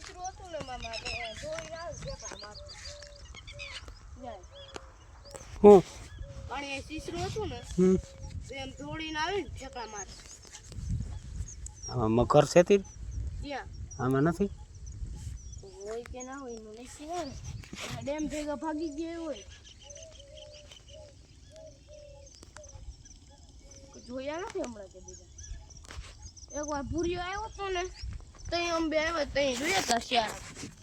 સીસરું હતું ને મામા ધોઈ ના ઠેકડા માર જાય હું પાણી સીસરું હતું ને એમ ધોડીને આવે ને ઠેકડા માર આમાં મકર છે તીર ક્યાં આમાં નથી હોય કે ના હોય મને ખબર ડેમ ભેગા ભાગી ગયા હોય જોયા નથી હમણાં કે બીજા એકવાર ભૂરિયો આવ્યો હતો ને તઈ અંબે આવ્યો તઈ જોયા હતા શિયાળા